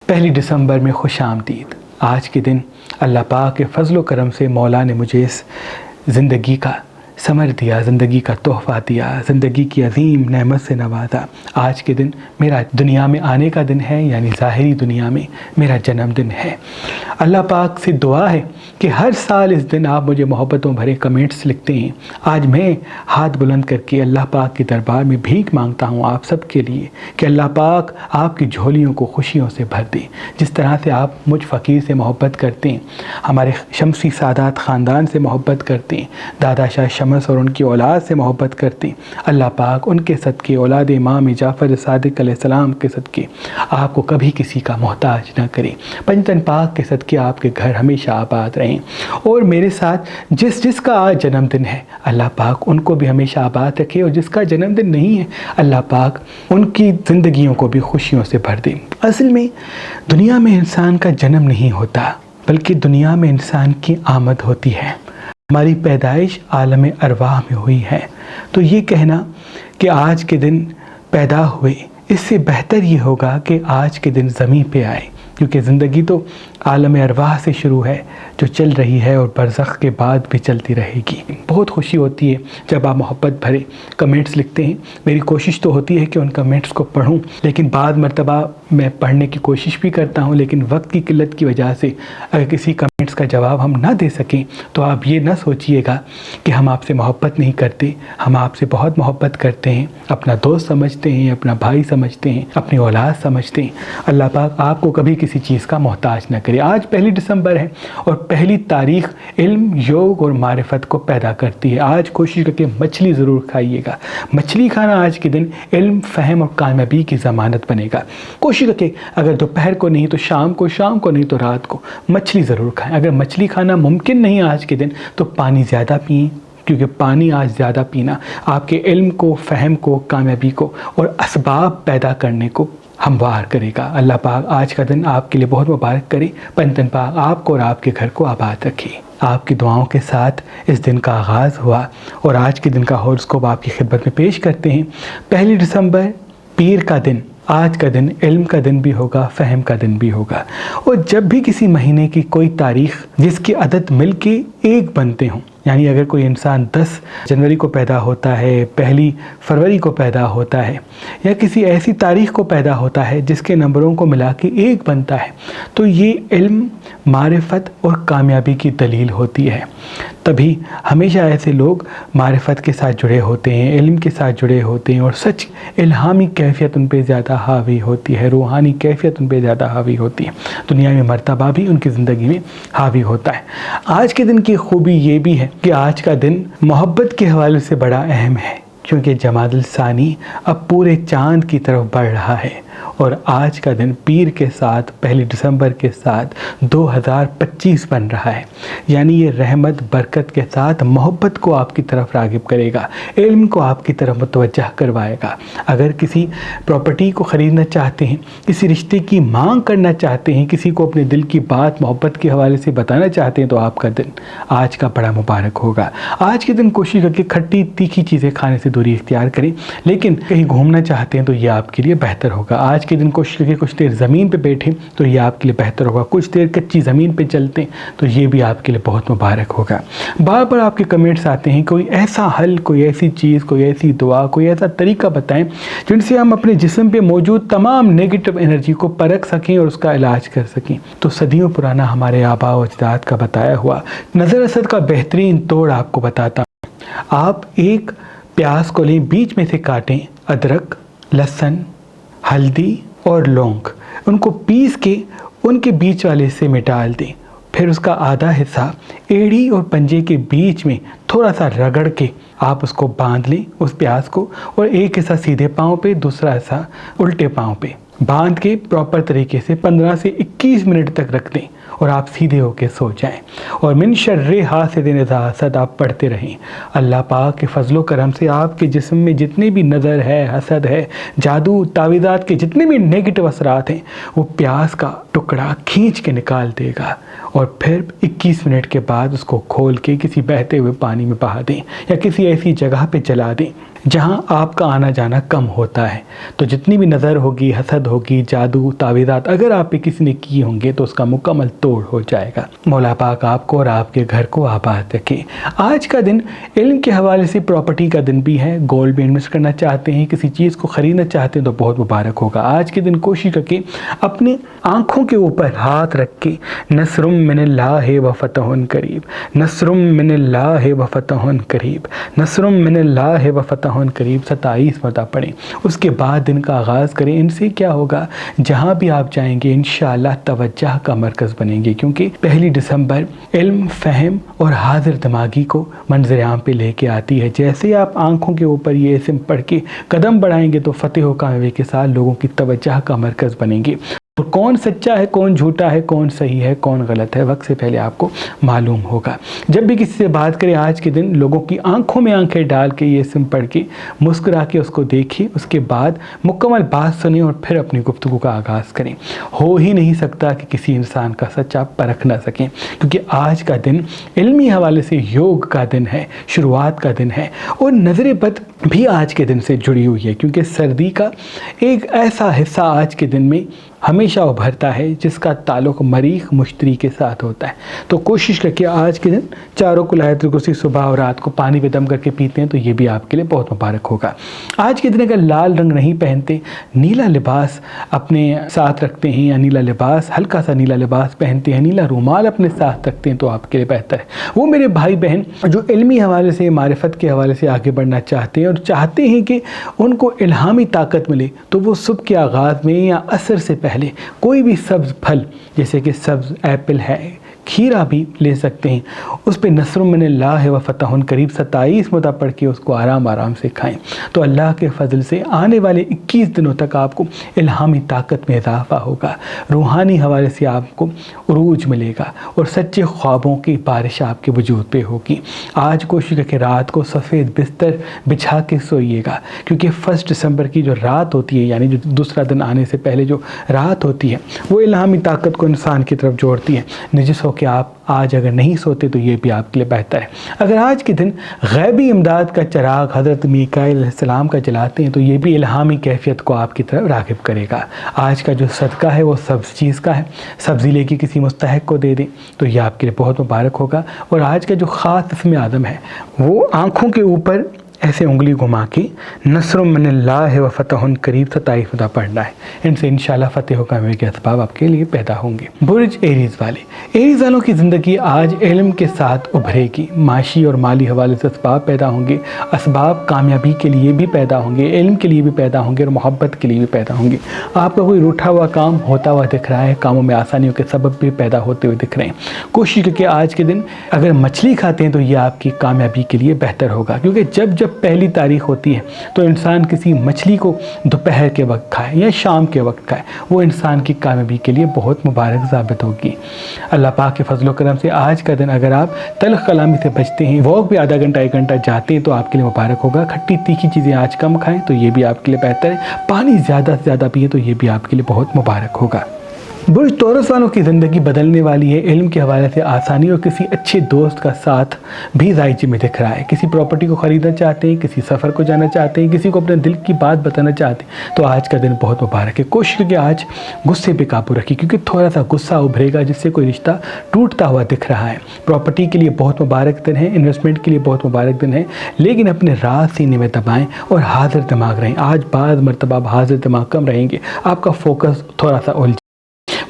پہلی دسمبر میں خوش آمدید۔ آج کے دن اللہ پاک کے فضل و کرم سے مولا نے مجھے اس زندگی کا ثمر دیا، زندگی کا تحفہ دیا، زندگی کی عظیم نعمت سے نوازا۔ آج کے دن میرا دنیا میں آنے کا دن ہے، یعنی ظاہری دنیا میں میرا جنم دن ہے۔ اللہ پاک سے دعا ہے کہ ہر سال اس دن آپ مجھے محبتوں بھرے کمنٹس لکھتے ہیں۔ آج میں ہاتھ بلند کر کے اللہ پاک کے دربار میں بھیک مانگتا ہوں آپ سب کے لیے کہ اللہ پاک آپ کی جھولیوں کو خوشیوں سے بھر دے۔ جس طرح سے آپ مجھ فقیر سے محبت کرتے ہیں، ہمارے شمسی سادات خاندان سے محبت کرتے ہیں، دادا شاہ شمس اور ان کی اولاد سے محبت کرتے ہیں، اللہ پاک ان کے صدقے، اولاد امام جعفر صادق علیہ السلام کے صدقے آپ کو کبھی کسی کا محتاج نہ کرے۔ پنجتن پاک کے صدقے آپ کے گھر ہمیشہ آباد رہیں، اور میرے ساتھ جس کا آج جنم دن ہے اللہ پاک ان کو بھی ہمیشہ آباد رکھے، اور جس کا جنم دن نہیں ہے اللہ پاک ان کی زندگیوں کو بھی خوشیوں سے بھر دے۔ اصل میں دنیا میں انسان کا جنم نہیں ہوتا، بلکہ دنیا میں انسان کی آمد ہوتی ہے۔ ہماری پیدائش عالم ارواح میں ہوئی ہے، تو یہ کہنا کہ آج کے دن پیدا ہوئے، اس سے بہتر یہ ہوگا کہ آج کے دن زمین پہ آئے، کیونکہ زندگی تو عالم ارواح سے شروع ہے جو چل رہی ہے اور برزخ کے بعد بھی چلتی رہے گی۔ بہت خوشی ہوتی ہے جب آپ محبت بھرے کمنٹس لکھتے ہیں۔ میری کوشش تو ہوتی ہے کہ ان کمنٹس کو پڑھوں، لیکن بعض مرتبہ میں پڑھنے کی کوشش بھی کرتا ہوں، لیکن وقت کی قلت کی وجہ سے اگر کسی کمنٹس کا جواب ہم نہ دے سکیں تو آپ یہ نہ سوچئے گا کہ ہم آپ سے محبت نہیں کرتے۔ ہم آپ سے بہت محبت کرتے ہیں، اپنا دوست سمجھتے ہیں، اپنا بھائی سمجھتے ہیں، اپنی اولاد سمجھتے ہیں۔ اللہ پاک آپ کو کبھی کسی چیز کا محتاج نہ کرے۔ آج پہلی دسمبر ہے اور پہلی تاریخ علم، یوگ اور معرفت کو پیدا کرتی ہے۔ آج کوشش کر کے مچھلی ضرور کھائیے گا۔ مچھلی کھانا آج کے دن علم، فہم اور کامیابی کی ضمانت بنے گا۔ کوشش کر کے اگر دوپہر کو نہیں تو شام کو نہیں تو رات کو مچھلی ضرور کھائیں۔ اگر مچھلی کھانا ممکن نہیں آج کے دن تو پانی زیادہ پئیں، کیونکہ پانی آج زیادہ پینا آپ کے علم کو، فہم کو، کامیابی کو اور اسباب پیدا کرنے کو ہموار کرے گا۔ اللہ پاک آج کا دن آپ کے لیے بہت مبارک کرے۔ پنجتن پاک آپ کو اور آپ کے گھر کو آباد رکھے۔ آپ کی دعاؤں کے ساتھ اس دن کا آغاز ہوا اور آج کے دن کا ہوراسکوپ آپ کی خدمت میں پیش کرتے ہیں۔ پہلی دسمبر پیر کا دن، آج کا دن علم کا دن بھی ہوگا، فہم کا دن بھی ہوگا، اور جب بھی کسی مہینے کی کوئی تاریخ جس کی عدد مل کے ایک بنتے ہوں، یعنی اگر کوئی انسان 10 جنوری کو پیدا ہوتا ہے، 1 فروری کو پیدا ہوتا ہے، یا کسی ایسی تاریخ کو پیدا ہوتا ہے جس کے نمبروں کو ملا کے ایک بنتا ہے، تو یہ علم، معرفت اور کامیابی کی دلیل ہوتی ہے۔ تبھی ہمیشہ ایسے لوگ معرفت کے ساتھ جڑے ہوتے ہیں، علم کے ساتھ جڑے ہوتے ہیں، اور سچ الہامی کیفیت ان پہ زیادہ حاوی ہوتی ہے، روحانی کیفیت ان پہ زیادہ حاوی ہوتی ہے، دنیا میں مرتبہ بھی ان کی زندگی میں حاوی ہوتا ہے۔ آج کے دن کی خوبی یہ بھی ہے کہ آج کا دن محبت کے حوالے سے بڑا اہم ہے، کیونکہ جمادی الثانی اب پورے چاند کی طرف بڑھ رہا ہے، اور آج کا دن پیر کے ساتھ پہلی دسمبر کے ساتھ 2025 بن رہا ہے، یعنی یہ رحمت برکت کے ساتھ محبت کو آپ کی طرف راغب کرے گا، علم کو آپ کی طرف متوجہ کروائے گا۔ اگر کسی پراپرٹی کو خریدنا چاہتے ہیں، کسی رشتے کی مانگ کرنا چاہتے ہیں، کسی کو اپنے دل کی بات محبت کے حوالے سے بتانا چاہتے ہیں، تو آپ کا دن آج کا بڑا مبارک ہوگا۔ آج کے دن کوشش کر کے کھٹی تیکھی چیزیں کھانے سے دوری اختیار کریں، لیکن کہیں گھومنا چاہتے ہیں تو یہ آپ کے لیے بہتر ہوگا۔ آج کے دن کوشش کریں کچھ دیر زمین پہ بیٹھیں تو یہ آپ کے لیے بہتر ہوگا، کچھ دیر کچی زمین پہ چلتے ہیں تو یہ بھی آپ کے لیے بہت مبارک ہوگا۔ بار بار آپ کے کمنٹس آتے ہیں کوئی ایسا حل، کوئی ایسی چیز، کوئی ایسی دعا، کوئی ایسا طریقہ بتائیں جن سے ہم اپنے جسم پہ موجود تمام نیگیٹو انرجی کو پرکھ سکیں اور اس کا علاج کر سکیں۔ تو صدیوں پرانا ہمارے آباء و اجداد کا بتایا ہوا نظر اسد کا بہترین توڑ آپ کو بتاتا ہوں۔ آپ ایک پیاز کو لیں، بیچ میں سے کاٹیں، ادرک، لہسن، ہلدی اور لونگ، ان کو پیس کے ان کے بیچ والے حصے میں ڈال دیں، پھر اس کا آدھا حصہ ایڑی اور پنجے کے بیچ میں تھوڑا سا رگڑ کے آپ اس کو باندھ لیں، اس پیاز کو، اور ایک حصہ سیدھے پاؤں پہ، دوسرا حصہ الٹے پاؤں پہ باندھ کے پراپر طریقے سے 15 سے 21 منٹ تک رکھ دیں، اور آپ سیدھے ہو کے سو جائیں، اور من شر حاسد اذا حسد آپ پڑھتے رہیں۔ اللہ پاک کے فضل و کرم سے آپ کے جسم میں جتنے بھی نظر ہے، حسد ہے، جادو، تعویذات کے جتنے بھی نیگیٹو اثرات ہیں، وہ پیاز کا ٹکڑا کھینچ کے نکال دے گا، اور پھر 21 منٹ کے بعد اس کو کھول کے کسی بہتے ہوئے پانی میں بہا دیں، یا کسی ایسی جگہ پہ جلا دیں جہاں آپ کا آنا جانا کم ہوتا ہے، تو جتنی بھی نظر ہوگی، حسد ہوگی، جادو، تعویذات اگر آپ پہ کسی نے کی ہوں گے تو اس کا مکمل توڑ ہو جائے گا۔ مولا پاک آپ کو اور آپ کے گھر کو آباد رکھے۔ آج کا دن علم کے حوالے سے پراپرٹی کا دن بھی ہے۔ گولڈ میں انویسٹ کرنا چاہتے ہیں، کسی چیز کو خریدنا چاہتے ہیں تو بہت مبارک ہوگا۔ آج کے دن کوشش کر کے اپنے آنکھوں کے اوپر ہاتھ رکھ کے نصر من اللہ و فتح قریب، نصر من اللہ و فتح قریب، نصر من اللہ و فتح قریب 27 مرتبہ پڑھیں۔ اس کے بعد دن کا آغاز کریں۔ ان سے کیا ہوگا، جہاں بھی آپ جائیں گے انشاءاللہ توجہ کا مرکز بنیں گے، کیونکہ 1 دسمبر علم، فہم اور حاضر دماغی کو منظر عام پہ لے کے آتی ہے۔ جیسے ہی آپ آنکھوں کے اوپر یہ اسم پڑھ کے قدم بڑھائیں گے تو فتح و کامیابی کے ساتھ لوگوں کی توجہ کا مرکز بنیں گے، اور کون سچا ہے، کون جھوٹا ہے، کون صحیح ہے، کون غلط ہے، وقت سے پہلے آپ کو معلوم ہوگا۔ جب بھی کسی سے بات کریں آج کے دن لوگوں کی آنکھوں میں آنکھیں ڈال کے یہ اسم پڑھ کے مسکرا کے اس کو دیکھیں، اس کے بعد مکمل بات سنیں اور پھر اپنی گفتگو کا آغاز کریں۔ ہو ہی نہیں سکتا کہ کسی انسان کا سچ آپ پرکھ نہ سکیں، کیونکہ آج کا دن علمی حوالے سے یوگ کا دن ہے، شروعات کا دن ہے، اور نظر بد بھی آج کے دن سے جڑی ہوئی ہے، کیونکہ سردی کا ایک ایسا حصہ آج کے دن میں ہمیشہ ابھرتا ہے جس کا تعلق مریخ مشتری کے ساتھ ہوتا ہے۔ تو کوشش کر کے آج کے دن 4 کل آیت الکرسی صبح اور رات کو پانی میں دم کر کے پیتے ہیں تو یہ بھی آپ کے لیے بہت مبارک ہوگا۔ آج کے دن اگر لال رنگ نہیں پہنتے، نیلا لباس اپنے ساتھ رکھتے ہیں، یا نیلا لباس، ہلکا سا نیلا لباس پہنتے ہیں، نیلا رومال اپنے ساتھ رکھتے ہیں تو آپ کے لیے بہتر ہے۔ وہ میرے بھائی بہن جو علمی حوالے سے، معرفت کے حوالے سے آگے بڑھنا چاہتے ہیں اور چاہتے ہیں کہ ان کو الہامی طاقت ملے، تو وہ صبح کے آغاز میں یا عصر سے پہلے کوئی بھی سبز پھل جیسے کہ سبز ایپل ہے، کھیرا بھی لے سکتے ہیں، اس پہ نصر من اللہ و فتح قریب 27 مرتبہ پڑھ کے اس کو آرام آرام سے کھائیں، تو اللہ کے فضل سے آنے والے 21 دنوں تک آپ کو الہامی طاقت میں اضافہ ہوگا، روحانی حوالے سے آپ کو عروج ملے گا، اور سچے خوابوں کی بارش آپ کے وجود پہ ہوگی۔ آج کوشش کر کے رات کو سفید بستر بچھا کے سوئیے گا، کیونکہ 1 دسمبر کی جو رات ہوتی ہے، یعنی جو دوسرا دن آنے سے پہلے جو رات ہوتی ہے، وہ الہامی طاقت کو انسان کی طرف جوڑتی ہے۔ نجس ہو کہ آپ آج اگر نہیں سوتے تو یہ بھی آپ کے لیے بہتر ہے۔ اگر آج کے دن غیبی امداد کا چراغ حضرت میکائیل علیہ السلام کا جلاتے ہیں تو یہ بھی الہامی کیفیت کو آپ کی طرف راغب کرے گا۔ آج کا جو صدقہ ہے وہ سبز چیز کا ہے، سبزی لے کے کسی مستحق کو دے دیں تو یہ آپ کے لیے بہت مبارک ہوگا۔ اور آج کا جو خاص اسم اعظم ہے وہ آنکھوں کے اوپر ایسے انگلی گھما کے نصر من اللہ و فتح قریب 27 مرتبہ پڑھنا ہے۔ ان سے انشاءاللہ فتح و کامیابی کے اسباب آپ کے لیے پیدا ہوں گے۔ برج ایریز والے، ایریز والوں کی زندگی آج علم کے ساتھ ابھرے گی، معاشی اور مالی حوالے سے اسباب پیدا ہوں گے، اسباب کامیابی کے لیے بھی پیدا ہوں گے، علم کے لیے بھی پیدا ہوں گے اور محبت کے لیے بھی پیدا ہوں گے۔ آپ کا کوئی روٹھا ہوا کام ہوتا ہوا دکھ رہا ہے، کاموں میں آسانیوں کے سبب بھی پیدا ہوتے ہوئے دکھ رہے ہیں، کوشش کر کے آج کے دن اگر مچھلی کھاتے ہیں تو یہ آپ کی کامیابی کے لیے بہتر ہوگا، کیونکہ جب پہلی تاریخ ہوتی ہے تو انسان کسی مچھلی کو دوپہر کے وقت کھائے یا شام کے وقت کھائے، وہ انسان کی کامیابی کے لیے بہت مبارک ثابت ہوگی۔ اللہ پاک کے فضل و کرم سے آج کا دن اگر آپ تلخ کلامی سے بچتے ہیں، واک بھی آدھا گھنٹہ 1 گھنٹہ جاتے ہیں تو آپ کے لیے مبارک ہوگا۔ کھٹی تیکھی چیزیں آج کم کھائیں تو یہ بھی آپ کے لیے بہتر ہے۔ پانی زیادہ سے زیادہ پئیں تو یہ بھی آپ کے لیے بہت مبارک ہوگا۔ برج توروس والوں کی زندگی بدلنے والی ہے، علم کے حوالے سے آسانی اور کسی اچھے دوست کا ساتھ بھی ذائقے میں دکھ رہا ہے۔ کسی پراپرٹی کو خریدنا چاہتے ہیں، کسی سفر کو جانا چاہتے ہیں، کسی کو اپنے دل کی بات بتانا چاہتے ہیں تو آج کا دن بہت مبارک ہے۔ کوشش کریں کہ آج غصے پہ قابو رکھیں، کیونکہ تھوڑا سا غصہ ابھرے گا جس سے کوئی رشتہ ٹوٹتا ہوا دکھ رہا ہے۔ پراپرٹی کے لیے بہت مبارک دن ہے، انویسٹمنٹ کے لیے بہت مبارک دن ہے، لیکن اپنے راز سینے میں دبائیں اور حاضر دماغ رہیں۔ آج بعض مرتبہ آپ حاضر دماغ کم رہیں گے، آپ کا فوکس تھوڑا سا الجھ۔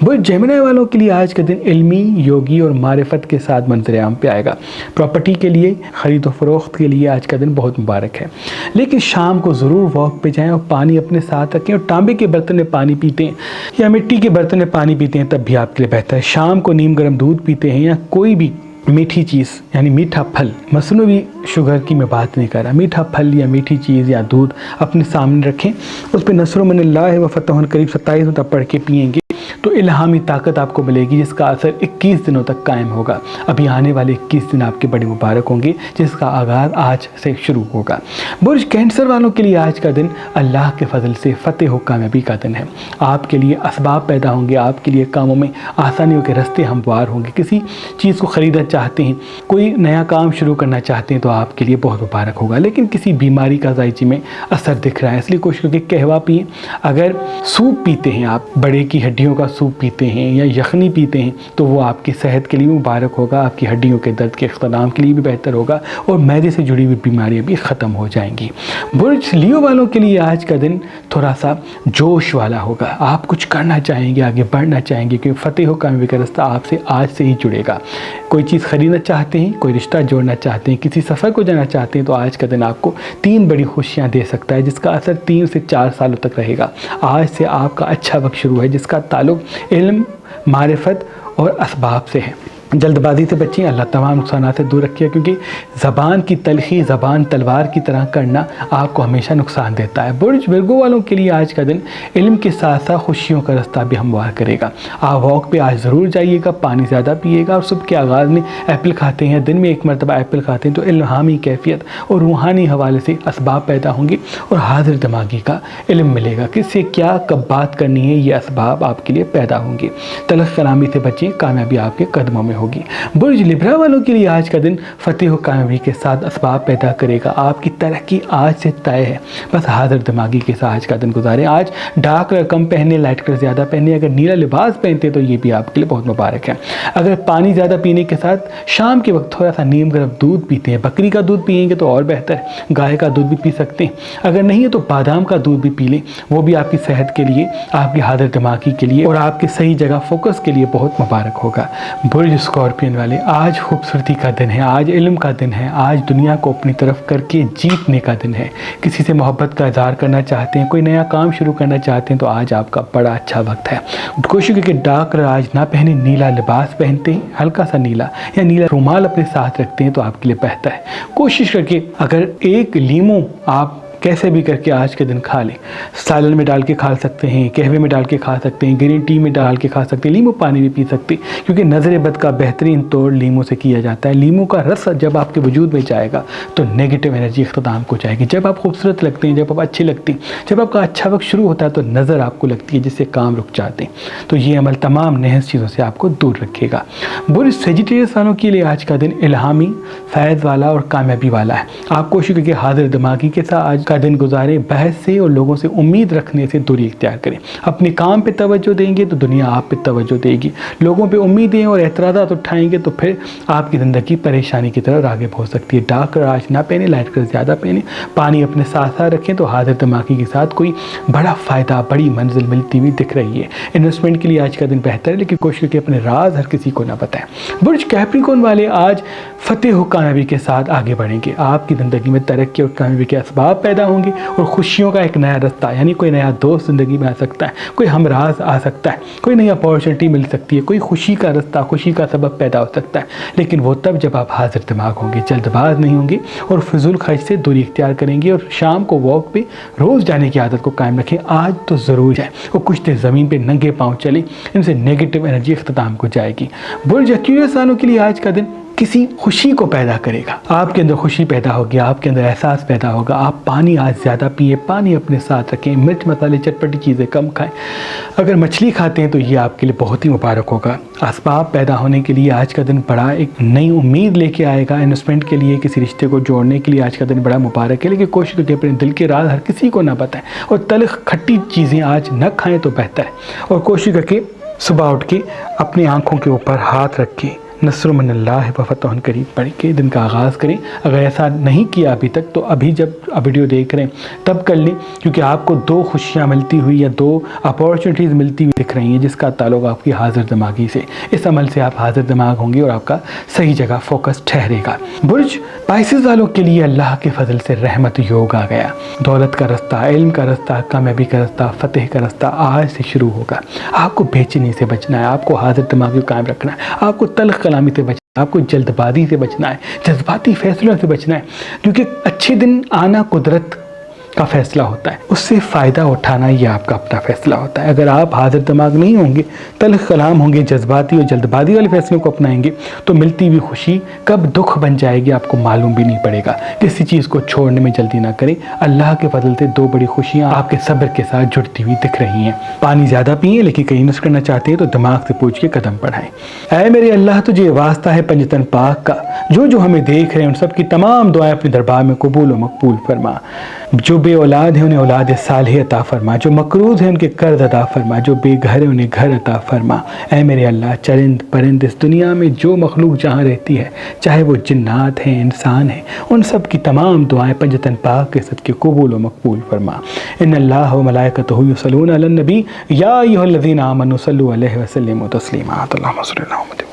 برج جیمنائی والوں کے لیے آج کا دن علمی، یوگی اور معرفت کے ساتھ منظر عام پہ آئے گا۔ پراپرٹی کے لیے، خرید و فروخت کے لیے آج کا دن بہت مبارک ہے، لیکن شام کو ضرور واک پہ جائیں اور پانی اپنے ساتھ رکھیں، اور تانبے کے برتن میں پانی پیتے ہیں یا مٹی کے برتن میں پانی پیتے ہیں تب بھی آپ کے لیے بہتر ہے۔ شام کو نیم گرم دودھ پیتے ہیں یا کوئی بھی میٹھی چیز یعنی میٹھا پھل، مصنوعی شوگر کی میں بات نہیں کر رہا، میٹھا پھل یا میٹھی چیز یا دودھ اپنے سامنے رکھیں، اس پہ نصر من اللہ و فتح قریب 27 مرتبہ پڑھ کے پئیں گے تو الہامی طاقت آپ کو ملے گی جس کا اثر 21 دنوں تک قائم ہوگا۔ ابھی آنے والے 21 دن آپ کے بڑے مبارک ہوں گے جس کا آغاز آج سے شروع ہوگا۔ برج کینسر والوں کے لیے آج کا دن اللہ کے فضل سے فتح و کامیابی کا دن ہے۔ آپ کے لیے اسباب پیدا ہوں گے، آپ کے لیے کاموں میں آسانیوں کے راستے ہموار ہوں گے۔ کسی چیز کو خریدنا چاہتے ہیں، کوئی نیا کام شروع کرنا چاہتے ہیں تو آپ کے لیے بہت مبارک ہوگا، لیکن کسی بیماری کا ذائچے میں اثر دکھ رہا ہے، اس لیے کوشش کریں کہ قہوہ پئیں۔ اگر سوپ پیتے ہیں، آپ بڑے کی ہڈیوں کا سوپ پیتے ہیں یا یخنی پیتے ہیں تو وہ آپ کی صحت کے لیے مبارک ہوگا، آپ کی ہڈیوں کے درد کے اختلام کے لیے بھی بہتر ہوگا اور معدے سے جڑی ہوئی بیماریاں بھی ختم ہو جائیں گی۔ برج لیو والوں کے لیے آج کا دن تھوڑا سا جوش والا ہوگا، آپ کچھ کرنا چاہیں گے، آگے بڑھنا چاہیں گے، کیونکہ فتح و کامیابی کا راستہ آپ سے آج سے ہی جڑے گا۔ کوئی چیز خریدنا چاہتے ہیں، کوئی رشتہ جوڑنا چاہتے ہیں، کسی سفر کو جانا چاہتے ہیں تو آج کا دن آپ کو 3 بڑی خوشیاں دے سکتا ہے جس کا اثر 3 سے 4 سالوں تک رہے گا۔ آج سے آپ کا اچھا وقت شروع ہے جس کا تعلق علم، معرفت اور اسباب سے ہے۔ جلد بازی سے بچیں، اللہ تمام نقصانات سے دور رکھیے، کیونکہ زبان کی تلخی زبان تلوار کی طرح کرنا آپ کو ہمیشہ نقصان دیتا ہے۔ برج ورگو والوں کے لیے آج کا دن علم کے ساتھ ساتھ خوشیوں کا راستہ بھی ہموار کرے گا۔ آپ واک پہ آج ضرور جائیے گا، پانی زیادہ پیے گا، اور صبح کے آغاز میں ایپل کھاتے ہیں، دن میں 1 مرتبہ ایپل کھاتے ہیں تو الہامی کیفیت اور روحانی حوالے سے اسباب پیدا ہوں گے اور حاضر دماغی کا علم ملے گا، کس سے کیا کب بات کرنی ہے، یہ اسباب آپ کے لیے پیدا ہوں گے۔ تلخ کلامی سے بچیں، کامیابی آپ کے قدموں میں ہوگی۔ برج لبرا والوں کے لیے آج کا دن فتح و کامیابی کے ساتھ اسباب پیدا کرے گا، آپ کی ترقی آج سے طے ہے، بس حاضر دماغی کے ساتھ آج کا دن گزاریں۔ آج ڈارک کلر کم پہنے، لائٹ کلر زیادہ پہنے، اگر نیلا لباس پہنتے ہیں تو یہ بھی آپ کے لیے بہت مبارک ہے۔ اگر پانی زیادہ پینے کے ساتھ شام کے وقت تھوڑا سا نیم گرم دودھ پیتے ہیں، بکری کا دودھ پئیں گے تو اور بہتر ہے، گائے کا دودھ بھی پی سکتے ہیں، اگر نہیں ہے تو بادام کا دودھ بھی پی لیں، وہ بھی آپ کی صحت کے لیے، آپ کی حاضر دماغی کے لیے اور آپ کے صحیح جگہ فوکس کے لیے بہت مبارک ہوگا۔ برج اسکارپین والے، آج خوبصورتی کا دن ہے، آج علم کا دن ہے، آج دنیا کو اپنی طرف کر کے جیتنے کا دن ہے۔ کسی سے محبت کا اظہار کرنا چاہتے ہیں، کوئی نیا کام شروع کرنا چاہتے ہیں تو آج آپ کا بڑا اچھا وقت ہے۔ کوشش کریں کہ ڈارک کلر آج نہ پہنے، نیلا لباس پہنتے ہیں، ہلکا سا نیلا یا نیلا رومال اپنے ساتھ رکھتے ہیں تو آپ کے لیے بہتر ہے۔ کوشش کر کے اگر ایک لیمو آپ کیسے بھی کر کے آج کے دن کھا لیں، سالن میں ڈال کے کھا سکتے ہیں، قہوے میں ڈال کے کھا سکتے ہیں، گرین ٹی میں ڈال کے کھا سکتے ہیں، لیمو پانی بھی پی سکتے ہیں، کیونکہ نظر بد کا بہترین توڑ لیمو سے کیا جاتا ہے۔ لیمو کا رس جب آپ کے وجود میں جائے گا تو نیگیٹو انرجی اختتام کو جائے گی۔ جب آپ خوبصورت لگتے ہیں، جب آپ اچھے لگتے ہیں، جب آپ کا اچھا وقت شروع ہوتا ہے تو نظر آپ کو لگتی ہے جس سے کام رک جاتے ہیں، تو یہ عمل تمام نحس چیزوں سے آپ کو دور رکھے گا۔ برج سیجیٹیریس والوں کے لیے آج کا دن الہامی، فیض والا اور کامیابی والا ہے۔ آپ کوشش کریں کہ حاضر دماغی کے ساتھ آج کا دن گزاریں، بحث سے اور لوگوں سے امید رکھنے سے دوری اختیار کریں۔ اپنے کام پہ توجہ دیں گے تو دنیا آپ پہ توجہ دے گی، لوگوں پہ امیدیں اور اعتراضات اٹھائیں گے تو پھر آپ کی زندگی پریشانی کی طرف راغب ہو سکتی ہے۔ ڈارک کلر آج نہ پہنے، لائٹ کلر زیادہ پہنے، پانی اپنے ساتھ ساتھ رکھیں تو حاضر دماغی کے ساتھ کوئی بڑا فائدہ، بڑی منزل ملتی ہوئی دکھ رہی ہے۔ انویسٹمنٹ کے لیے آج کا دن بہتر ہے، لیکن کوشش کریں کہ اپنے راز ہر کسی کو نہ بتائیں۔ برج کیپریکون والے، آج فتح و کامیابی کے ساتھ آگے بڑھیں گے، آپ کی زندگی میں ترقی اور کامیابی کے اسباب پیدا ہوں گے اور خوشیوں کا ایک نیا رستہ، یعنی کوئی نیا دوست زندگی میں آ سکتا ہے، کوئی ہمراز آ سکتا ہے، کوئی نئی اپورچونٹی مل سکتی ہے، کوئی خوشی کا رستہ، خوشی کا سبب پیدا ہو سکتا ہے، لیکن وہ تب جب آپ حاضر دماغ ہوں گے، جلد باز نہیں ہوں گے اور فضول خرچ سے دوری اختیار کریں گے، اور شام کو واک پہ روز جانے کی عادت کو قائم رکھیں۔ آج تو ضرور جائیں اور کچھ دیر زمین پہ ننگے پاؤں چلیں، ان سے نیگیٹو انرجی اختتام کو جائے گی۔ برج ایکویریس والوں کے لیے آج کا دن کسی خوشی کو پیدا کرے گا، آپ کے اندر خوشی پیدا ہوگی، آپ کے اندر احساس پیدا ہوگا۔ آپ پانی آج زیادہ پیئے، پانی اپنے ساتھ رکھیں، مرچ مسالے چٹپٹی چیزیں کم کھائیں، اگر مچھلی کھاتے ہیں تو یہ آپ کے لیے بہت ہی مبارک ہوگا۔ اسباب پیدا ہونے کے لیے آج کا دن بڑا ایک نئی امید لے کے آئے گا، انویسٹمنٹ کے لیے، کسی رشتے کو جوڑنے کے لیے آج کا دن بڑا مبارک ہے، لیکن کوشش کریں اپنے دل کے راز ہر کسی کو نہ بتائیں اور تلخ کھٹی چیزیں آج نہ کھائیں تو بہتر ہے، اور کوشش کریں صبح اٹھ کے اپنی آنکھوں کے اوپر ہاتھ رکھ کے نصر من اللہ و فتح قریب پڑھ کے دن کا آغاز کریں۔ اگر ایسا نہیں کیا ابھی تک تو ابھی جب ویڈیو دیکھ رہے ہیں تب کر لیں، کیونکہ آپ کو 2 خوشیاں ملتی ہوئی یا 2 اپورچونیٹیز ملتی ہوئی دکھ رہی ہیں جس کا تعلق آپ کی حاضر دماغی سے۔ اس عمل سے آپ حاضر دماغ ہوں گے اور آپ کا صحیح جگہ فوکس ٹھہرے گا۔ برج پائسز والوں کے لیے اللہ کے فضل سے رحمت یوگ آ گیا، دولت کا رستہ، علم کا رستہ، کامیابی کا رستہ، فتح کا رستہ آج سے شروع ہوگا۔ آپ کو بے چینی سے بچنا ہے، آپ کو حاضر دماغی کو قائم رکھنا ہے، آپ کو تلخ کلامی سے بچنا ہے، آپ کو جلد بازی سے بچنا ہے، جذباتی فیصلوں سے بچنا ہے، کیونکہ اچھے دن آنا قدرت کا فیصلہ ہوتا ہے، اس سے فائدہ اٹھانا یہ آپ کا اپنا فیصلہ ہوتا ہے۔ اگر آپ حاضر دماغ نہیں ہوں گے، تلخ کلام ہوں گے، جذباتی اور جلد بازی والے فیصلوں کو اپنائیں گے تو ملتی ہوئی خوشی کب دکھ بن جائے گی آپ کو معلوم بھی نہیں پڑے گا۔ کسی چیز کو چھوڑنے میں جلدی نہ کریں، اللہ کے فضل سے 2 بڑی خوشیاں آپ کے صبر کے ساتھ جڑتی ہوئی دکھ رہی ہیں۔ پانی زیادہ پئیں لیکن کہیں نس کرنا چاہتے ہیں تو دماغ سے پوچھ کے قدم بڑھائیں۔ اے میرے اللہ تجھے واسطہ ہے پنجتن پاک کا، جو ہمیں دیکھ رہے ہیں ان سب کی تمام دعائیں اپنے دربار میں قبول و مقبول فرما۔ جو بے اولاد ہیں انہیں اولاد صالح عطا فرما، جو مقروض ہیں ان کے قرض ادا فرما، جو بے گھر ہیں انہیں گھر عطا فرما۔ اے میرے اللہ چرند پرند اس دنیا میں جو مخلوق جہاں رہتی ہے، چاہے وہ جنات ہیں انسان ہیں، ان سب کی تمام دعائیں پنجتن پاک کے صدقے قبول و مقبول فرما۔ ان اللہ و ملائکتہ یصلون علی النبی یا ایھا الذین آمنوا صلوا علیہ وسلموا تسلیما۔ اللہم صل علی محمد۔